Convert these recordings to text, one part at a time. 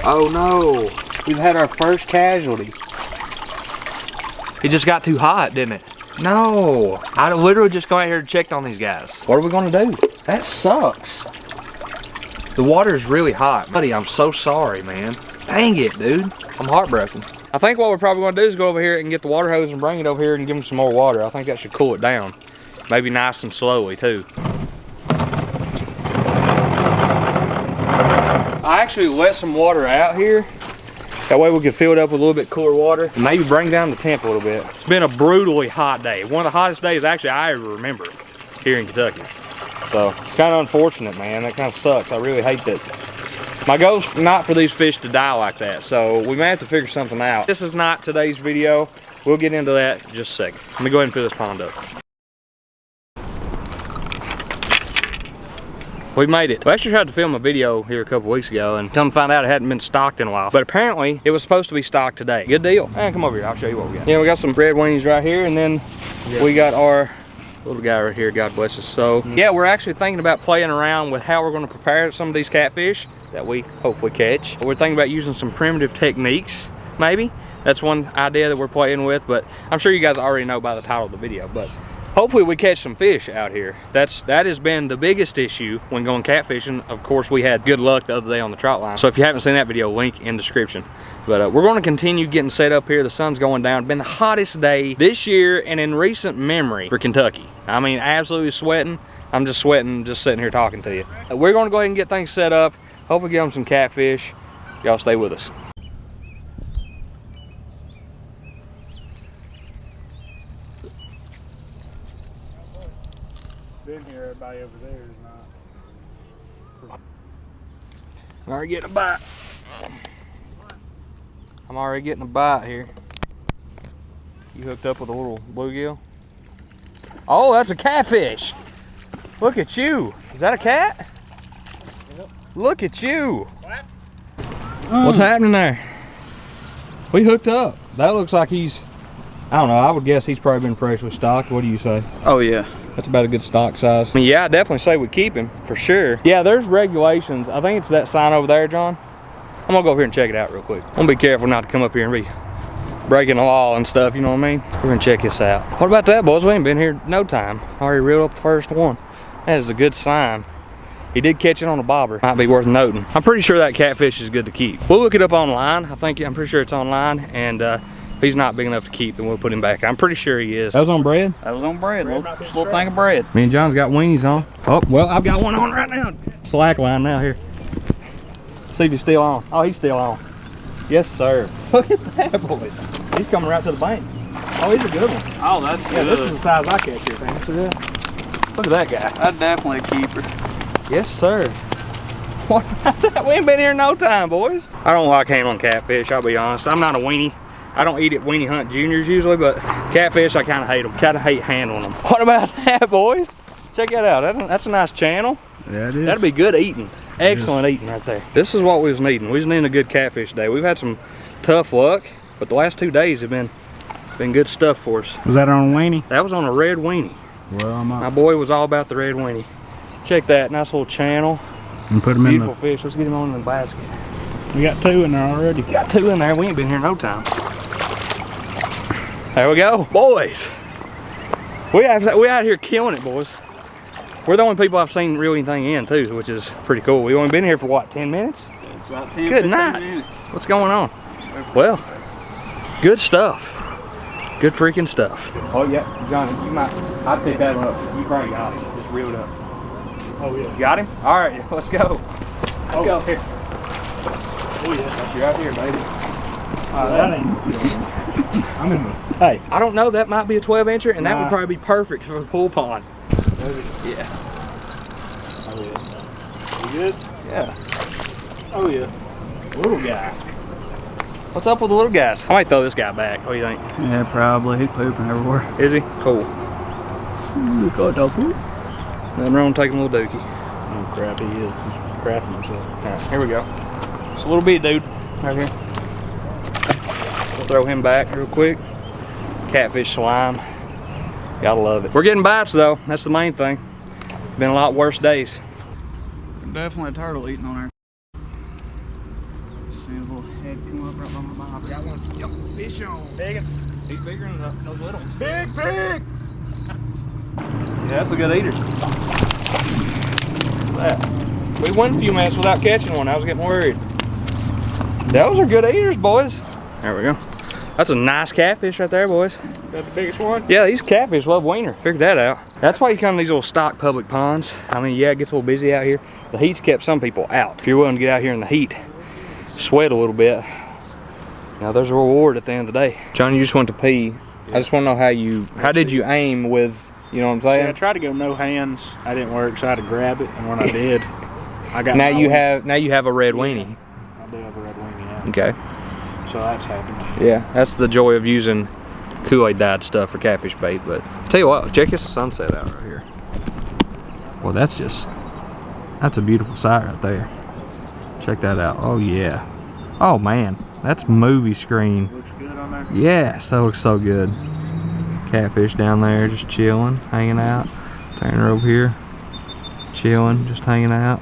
Oh no, we've had our first casualty. It just got too hot, didn't it? No, I literally just got out here and checked on these guys. What are we gonna do? That sucks. The water is really hot. Buddy, I'm so sorry, man. Dang it, dude. I'm heartbroken. I think what we're probably gonna do is go over here and get the water hose and bring it over here and give them some more water. I think that should cool it down. Maybe nice and slowly too. I actually let some water out here. That way we can fill it up with a little bit cooler water and maybe bring down the temp a little bit. It's been a brutally hot day. One of the hottest days actually I ever remember here in Kentucky. So it's kind of unfortunate, man. That kind of sucks. I really hate that. My goal's not for these fish to die like that. So we may have to figure something out. This is not today's video. We'll get into that in just a second. Let me go ahead and fill this pond up. We made it. We actually tried to film a video here a couple weeks ago and come find out it hadn't been stocked in a while. But apparently it was supposed to be stocked today. Good deal. Man, come over here, I'll show you what we got. Yeah, we got some red weenies right here, and then we got our little guy right here, God bless us. So yeah, we're actually thinking about playing around with how we're gonna prepare some of these catfish that we hopefully catch. We're thinking about using some primitive techniques, maybe. That's one idea that we're playing with, but I'm sure you guys already know by the title of the video. But hopefully we catch some fish out here. That has been the biggest issue when going catfishing. Of course, we had good luck the other day on the trout line. So if you haven't seen that video, link in description. But we're going to continue getting set up here. The sun's going down. It's been the hottest day this year and in recent memory for Kentucky. I mean, absolutely sweating. I'm just sweating just sitting here talking to you. We're going to go ahead and get things set up. Hopefully get them some catfish. Y'all stay with us. Been here, everybody over there is not. I'm already getting a bite. I'm already getting a bite here. You hooked up with a little bluegill? Oh, that's a catfish. Look at you. Is that a cat? Yep. Look at you. What? What's happening there? We hooked up. That looks like he's, I don't know, I would guess he's probably been freshly stocked. What do you say? Oh yeah. That's about a good stock size. I mean, yeah, I definitely say we keep him for sure. Yeah, there's regulations. I think it's that sign over there, John. I'm gonna go over here and check it out real quick. I'm gonna be careful not to come up here and be breaking the law and stuff, you know what I mean? We're gonna check this out. What about that, boys? We ain't been here no time. Already reeled up the first one. That is a good sign. He did catch it on a bobber. Might be worth noting. I'm pretty sure that catfish is good to keep. We'll look it up online. I'm pretty sure it's online, and if he's not big enough to keep, then we'll put him back. I'm pretty sure he is. That was on bread? That was on bread. Little thing of bread. Me and John's got weenies on. Oh, well, I've got one on right now. Slack line now here. See if he's still on. Oh, he's still on. Yes, sir. Look at that boy. He's coming right to the bank. Oh, he's a good one. Oh, that's good. Yeah, this is the size I catch here, man. See that? Look at that guy. That's definitely a keeper. Yes, sir. What about that? We ain't been here no time, boys. I don't like handling catfish, I'll be honest. I'm not a weenie. I don't eat at weenie hunt juniors usually, but catfish, I kind of hate them. Kind of hate handling them. What about that, boys? Check that out. That's a nice channel. Yeah, it is. That'll be good eating. Excellent eating right there. This is what we was needing. We was needing a good catfish day. We've had some tough luck, but the last 2 days have been good stuff for us. Was that on a weenie? That was on a red weenie. Well, my boy was all about the red weenie. Check that, nice little channel. And put them in beautiful fish. Let's get him on in the basket. We got 2 in there already. We got 2 in there. We ain't been here no time. There we go, boys. We out here killing it, boys. We're the only people I've seen reel anything in too, which is pretty cool. We've only been here for what, 10 minutes? It's about 10, good night. Minutes. What's going on? Well, good stuff. Good freaking stuff. Oh yeah, Johnny, you might. I'd pick that one up. You probably got it. Just reel it up. Oh yeah. You got him? All right, let's go. Let's go here. Oh yeah. That's you right here, baby. That ain't. I'm in the. Hey. I don't know. That might be a 12-incher, and that would probably be perfect for a pool pond. Yeah. Oh yeah. You good? Yeah. Oh yeah. Little guy. What's up with the little guys? I might throw this guy back. What do you think? Yeah, probably. He's pooping everywhere. Is he? Cool. Got no poop. Nothing wrong with taking a little dookie. Oh crap, he is. He's crapping himself. All right, here we go. Just a little bit, dude. Right here. We'll throw him back real quick. Catfish slime. Gotta love it. We're getting bites though. That's the main thing. Been a lot worse days. Definitely a turtle eating on there. See his little head come up right by my mouth. Got one. Yup, fish on. Big one. He's bigger than those little ones. Big pig! Yeah, that's a good eater. Look at that. We went a few minutes without catching one. I was getting worried. Those are good eaters, boys. There we go. That's a nice catfish right there, boys. That the biggest one? Yeah, these catfish love wiener. Figured that out. That's why you come to these little stock public ponds. I mean, yeah, it gets a little busy out here. The heat's kept some people out. If you're willing to get out here in the heat, sweat a little bit, now there's a reward at the end of the day. John, you just went to pee. Yeah. I just want to know how did you aim with, you know what I'm saying? See, I tried to go no hands. I didn't work, so I had to grab it, and when I did, I got. Now you have a red weenie. I do have a red weenie now. Okay. So that's happening. Yeah, that's the joy of using Kool-Aid dyed stuff for catfish bait. But tell you what, check this sunset out right here. Well, that's a beautiful sight right there. Check that out. Oh yeah. Oh man, that's movie screen. Looks good on there. Yes, that looks so good. Catfish down there just chilling, hanging out. Turn her over here, chilling, just hanging out.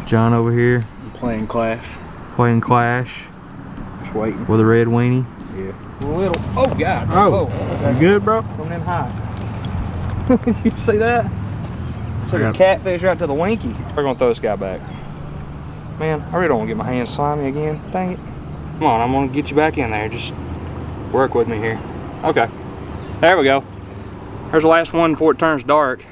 John over here Playing Clash. playing Clash Just waiting. with a red weenie. Yeah. Little. Oh God. Oh, you good, bro? Coming in high. You see that? Took a catfish right to the winky. We're gonna throw this guy back. Man, I really don't want to get my hands slimy again. Dang it. Come on, I'm gonna get you back in there. Just work with me here. Okay. There we go. There's the last one before it turns dark.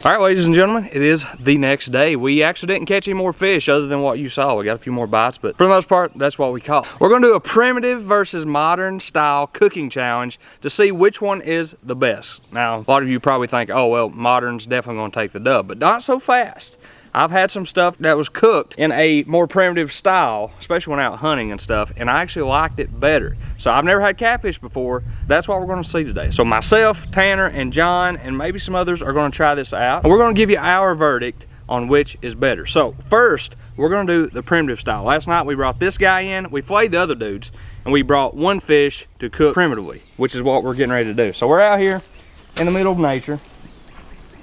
All right, ladies and gentlemen, it is the next day. We actually didn't catch any more fish other than what you saw. We got a few more bites, but for the most part, that's what we caught. We're gonna do a primitive versus modern style cooking challenge to see which one is the best. Now, a lot of you probably think, oh, well, modern's definitely gonna take the dub, but not so fast. I've had some stuff that was cooked in a more primitive style, especially when out hunting and stuff, and I actually liked it better. So I've never had catfish before. That's what we're gonna see today. So myself, Tanner, and John, and maybe some others are gonna try this out. And we're gonna give you our verdict on which is better. So first, we're gonna do the primitive style. Last night we brought this guy in, we flayed the other dudes, and we brought one fish to cook primitively, which is what we're getting ready to do. So we're out here in the middle of nature,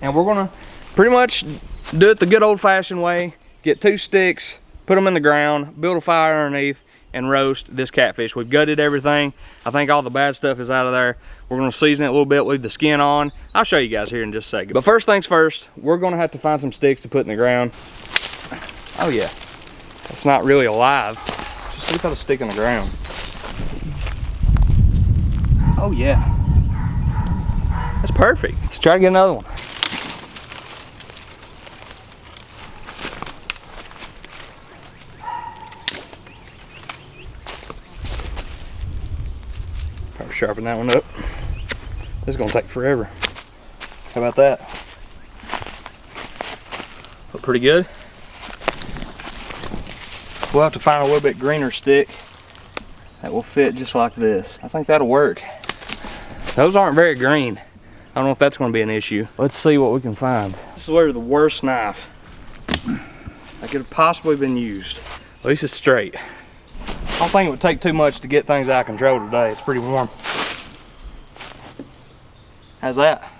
and we're gonna pretty much do it the good old-fashioned way. Get 2 sticks, put them in the ground, build a fire underneath, and roast this catfish. We've gutted everything. I think all the bad stuff is out of there. We're gonna season it a little bit, leave the skin on. I'll show you guys here in just a second. But first things first, we're gonna have to find some sticks to put in the ground. Oh yeah, that's not really alive. Just see if I put a stick in the ground. Oh yeah, that's perfect. Let's try to get another one. Sharpen that one up. This is gonna take forever. How about that? Look pretty good. We'll have to find a little bit greener stick that will fit just like this. I think that'll work. Those aren't very green. I don't know if that's gonna be an issue. Let's see what we can find. This is literally the worst knife that could have possibly been used. At least it's straight. I don't think it would take too much to get things out of control today. It's pretty warm. How's that?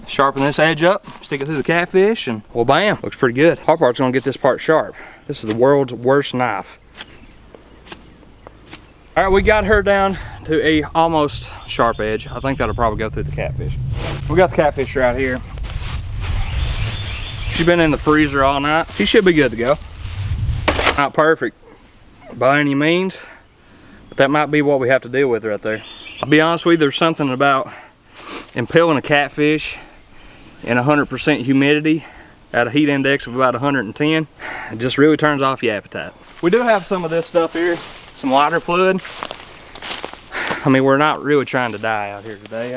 Sharpen this edge up, stick it through the catfish, and well, bam, looks pretty good. Our part's gonna get this part sharp. This is the world's worst knife. All right, we got her down to a almost sharp edge. I think that'll probably go through the catfish. We got the catfish right here. She's been in the freezer all night. She should be good to go. Not perfect by any means, but that might be what we have to deal with right there. I'll be honest with you, there's something about impaling a catfish in 100% humidity at a heat index of about 110. It just really turns off your appetite. We do have some of this stuff here, some lighter fluid. I mean, we're not really trying to die out here today.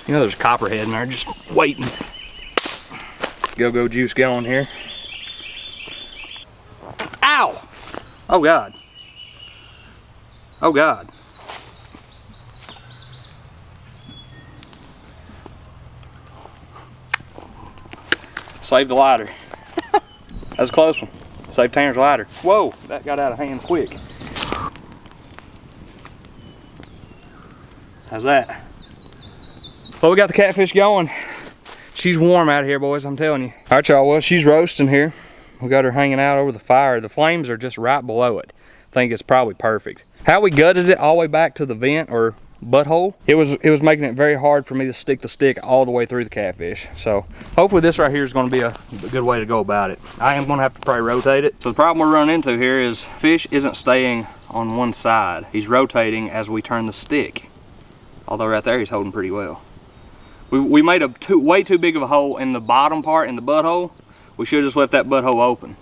You know, there's a copperhead in there just waiting. Go-go juice going here. Ow! Oh God. Oh God. Saved the lighter. That was a close one. Saved Tanner's lighter. Whoa, that got out of hand quick. How's that? Well, we got the catfish going. She's She's warm out here, boys, I'm telling you. All right, y'all, well, she's roasting here. We got her hanging out over the fire. The flames are just right below it. I think it's probably perfect. How we gutted it all the way back to the vent or butthole, it was making it very hard for me to stick the stick all the way through the catfish. So hopefully this right here is going to be a good way to go about it. I am going to have to probably rotate it. So the problem we're running into here is fish isn't staying on one side. He's rotating as we turn the stick. Although right there he's holding pretty well. We made a way too big of a hole in the bottom part, in the butthole. We should have just left that butthole open.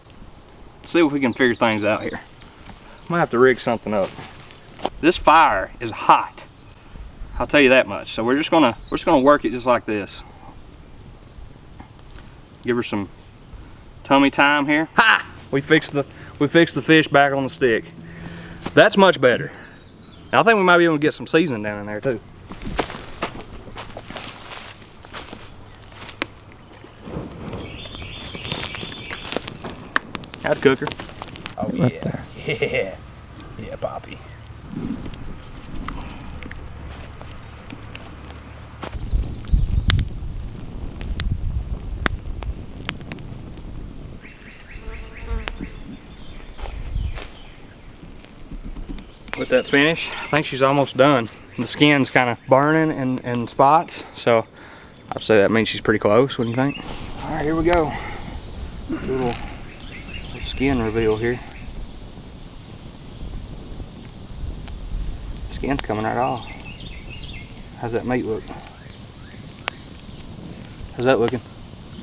Let's see if we can figure things out here. I might have to rig something up. This fire is hot. I'll tell you that much. So we're just gonna work it just like this. Give her some tummy time here. Ha! We fixed the fish back on the stick. That's much better. Now, I think we might be able to get some seasoning down in there too. How'd cook her? Oh yeah. Yeah. Yeah, Poppy. With that finish, I think she's almost done. The skin's kind of burning in spots, so I'd say that means she's pretty close. What do you think? All right, here we go. Little skin reveal here. Skin's coming right off. How's that meat look? How's that looking?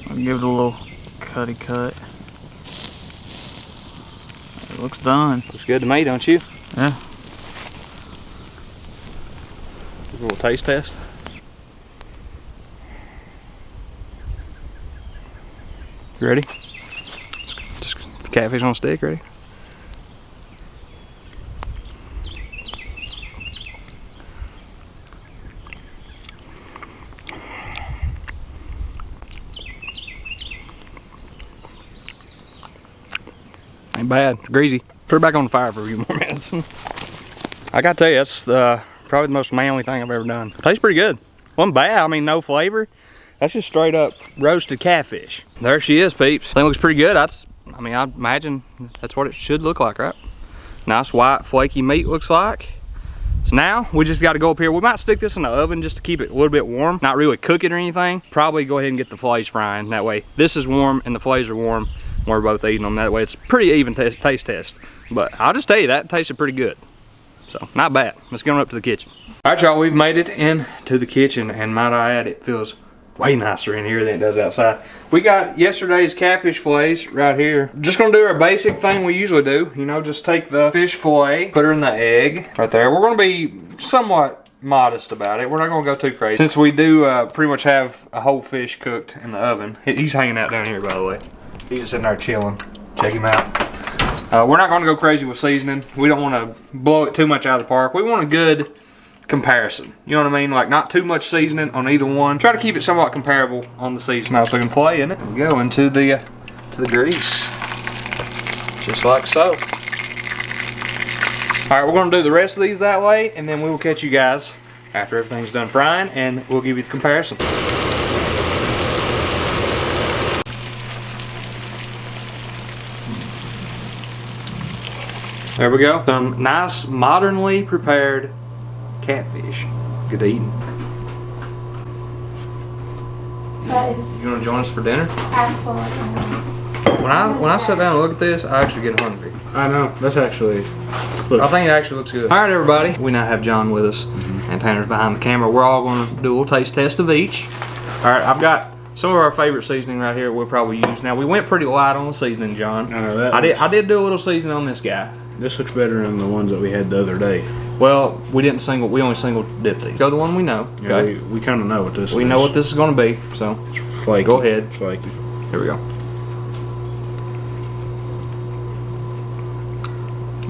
I'll give it a little cutty cut. It looks done. Looks good to me, don't you? Yeah. A little taste test. You ready? Just catfish on a stick, ready? Ain't bad, it's greasy. Put her back on the fire for a few more minutes. I gotta tell you, that's probably the most manly thing I've ever done. Tastes pretty good. Wasn't bad, I mean, no flavor. That's just straight up roasted catfish. There she is, peeps. Thing looks pretty good. I mean, I imagine that's what it should look like, right? Nice white flaky meat looks like. So now we just got to go up here. We might stick this in the oven just to keep it a little bit warm. Not really cook it or anything. Probably go ahead and get the fillets frying. That way this is warm and the fillets are warm. We're both eating them. That way it's pretty even taste test. But I'll just tell you, that tasted pretty good. So not bad. Let's get on up to the kitchen. All right, y'all, we've made it into the kitchen, and might I add, it feels way nicer in here than it does outside. We got yesterday's catfish fillets right here. Just gonna do our basic thing we usually do. You know, just take the fish fillet, put her in the egg right there. We're gonna be somewhat modest about it. We're not gonna go too crazy. Since we do pretty much have a whole fish cooked in the oven. He's hanging out down here, by the way. He's just sitting there chilling. Check him out. We're not gonna go crazy with seasoning. We don't wanna blow it too much out of the park. We want a good comparison. You know what I mean? Like, not too much seasoning on either one. Try to keep it somewhat comparable on the seasoning. Nice looking fillet, isn't it? We go into the grease, just like so. All right, we're gonna do the rest of these that way, and then we will catch you guys after everything's done frying, and we'll give you the comparison. There we go. Some nice, modernly prepared catfish. Good eating. That is You want to join us for dinner? absolutely. When I sit down and look at this, I actually get hungry. I know. That's actually. Look. I think it actually looks good. All right, everybody. We now have John with us, and Tanner's behind the camera. We're all going to do a little taste test of each. All right, I've got some of our favorite seasoning right here we'll probably use. Now, we went pretty light on the seasoning, John. I know that. I did do a little seasoning on this guy. This looks better than the ones that we had the other day. Well, we only single dip these. Go the one we know. Yeah, Okay. we kind of know what this is. We know what this is going to be, so It's flaky. Go ahead. Flaky. here we go.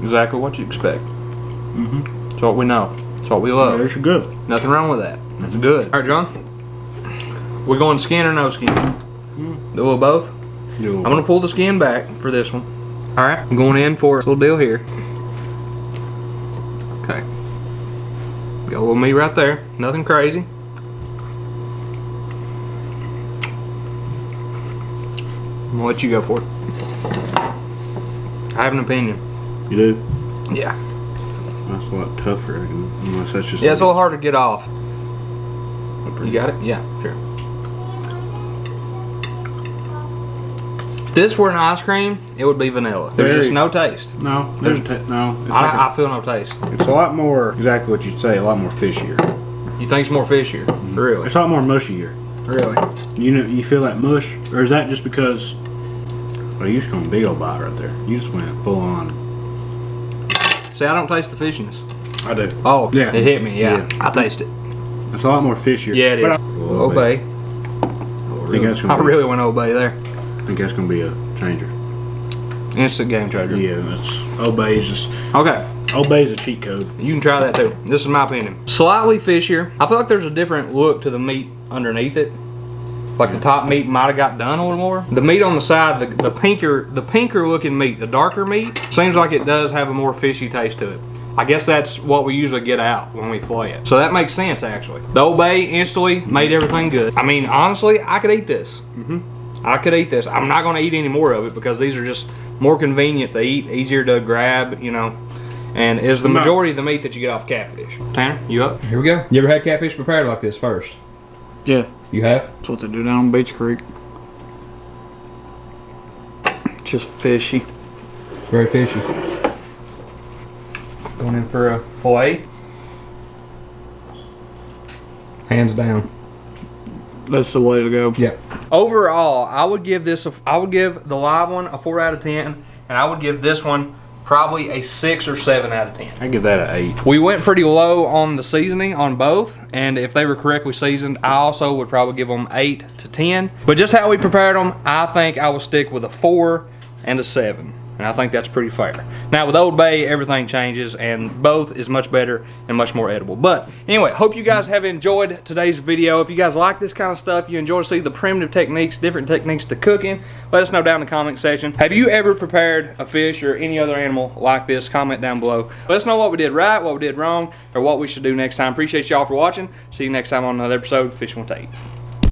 Exactly what you expect. Mm-hmm. It's what we know. It's what we love. There's good. Nothing wrong with that. That's good. All right, John. We're going skin or no skin? Do a little both? I'm going to pull the skin back for this one. All right, I'm going in for a little deal here. Okay. Got a little meat right there. Nothing crazy. I'm gonna let you go for it. I have an opinion. You do? Yeah. That's a lot tougher, unless that's just. Yeah, it's a little hard to get off. You You got it? Yeah, sure. If this were an ice cream, it would be vanilla. There's just no taste. No, there's no. It's, I feel no taste. it's a lot more, exactly what you'd say, a lot more fishier. You think it's more fishier? Really? It's a lot more mushier. Really? You know, you feel that mush, or is that just because? Well, you just got a big old bite right there. You just went full on. See, I don't taste the fishiness. I do. Oh, Yeah. It hit me. Yeah, Yeah. I taste it. It's a lot more fishier. Yeah, it is. Obey. I think that's I gonna be, really went obey there. I think that's gonna be a changer. Instant game changer. Yeah, that's Obey's just. Okay. Obey's a cheat code. You can try that too. This is my opinion. Slightly fishier. I feel like there's a different look to the meat underneath it. Like the top meat might have got done a little more. The meat on the side, the pinker looking meat, the darker meat, seems like it does have a more fishy taste to it. I guess that's what we usually get out when we fillet it. So that makes sense actually. The Obey instantly made everything good. I mean, honestly, I could eat this. I could eat this. I'm not gonna eat any more of it because these are just more convenient to eat, easier to grab, you know. And is the majority of the meat that you get off catfish. Tanner, you up? Here we go. You ever had catfish prepared like this first? Yeah, You have? that's what they do down on Beach Creek. Just fishy. Very fishy. Going in for a fillet. Hands down. That's the way to go. Yeah. Overall, I would give the live one a 4 out of 10, and I would give this one probably a 6 or 7 out of 10. I give that an 8. We went pretty low on the seasoning on both, and if they were correctly seasoned, I also would probably give them 8 to 10. But just how we prepared them, I think I will stick with a 4 and a 7. And I think that's pretty fair. Now with Old Bay, everything changes, and both is much better and much more edible. But anyway, hope you guys have enjoyed today's video. If you guys like this kind of stuff, you enjoy to see the primitive techniques, different techniques to cooking, let us know down in the comment section. Have you ever prepared a fish or any other animal like this? Comment down below. Let us know what we did right, what we did wrong, or what we should do next time. Appreciate y'all for watching. See you next time on another episode of Fishing with Tate.